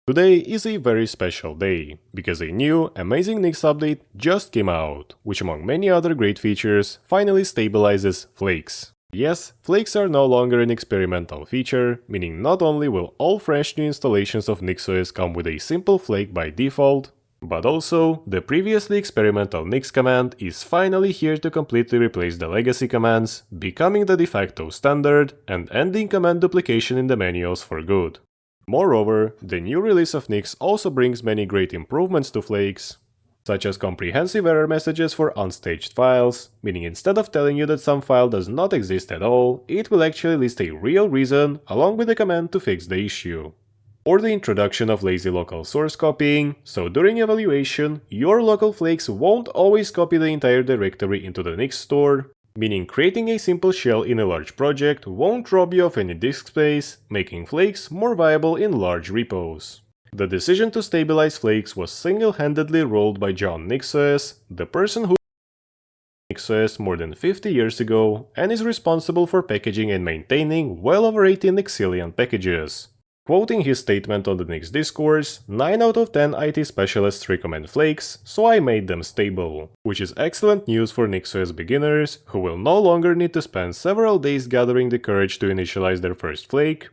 Today is a very special day, because a new, amazing Nix update just came out, which among many other great features, finally stabilizes flakes. Yes, flakes are no longer an experimental feature, meaning not only will all fresh new installations of NixOS come with a simple flake by default, but also, the previously experimental Nix command is finally here to completely replace the legacy commands, becoming the de facto standard and ending command duplication in the manuals for good. Moreover, the new release of Nix also brings many great improvements to flakes, such as comprehensive error messages for unstaged files, meaning instead of telling you that some file does not exist at all, it will actually list a real reason along with a command to fix the issue. Or the introduction of lazy local source copying, so during evaluation, your local flakes won't always copy the entire directory into the Nix store, meaning creating a simple shell in a large project won't rob you of any disk space, making flakes more viable in large repos. The decision to stabilize flakes was single-handedly rolled by John NixOS, the person who NixOS more than 50 years ago and is responsible for packaging and maintaining well over 18 Nixillion packages. Quoting his statement on the Nix discourse, 9 out of 10 IT specialists recommend flakes, so I made them stable. Which is excellent news for NixOS beginners, who will no longer need to spend several days gathering the courage to initialize their first flake.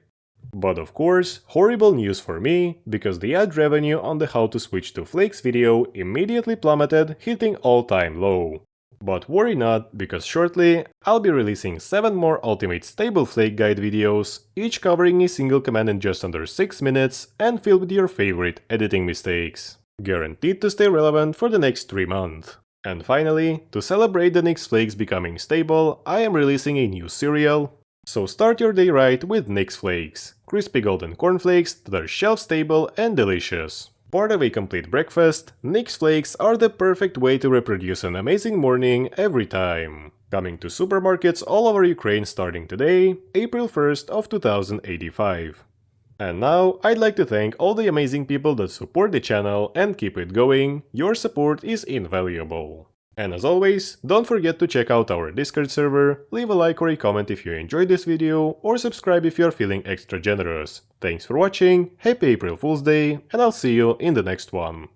But of course, horrible news for me, because the ad revenue on the how to switch to flakes video immediately plummeted, hitting all-time low. But worry not, because shortly, I'll be releasing 7 more ultimate stable flake guide videos, each covering a single command in just under 6 minutes and filled with your favorite editing mistakes. Guaranteed to stay relevant for the next 3 months. And finally, to celebrate the Nix Flakes becoming stable, I am releasing a new cereal. So start your day right with Nix Flakes, crispy golden cornflakes that are shelf-stable and delicious. Part of a complete breakfast, Nix Flakes are the perfect way to reproduce an amazing morning every time. Coming to supermarkets all over Ukraine starting today, April 1st of 2085. And now, I'd like to thank all the amazing people that support the channel and keep it going. Your support is invaluable. And as always, don't forget to check out our Discord server, leave a like or a comment if you enjoyed this video, or subscribe if you're feeling extra generous. Thanks for watching, happy April Fool's Day, and I'll see you in the next one.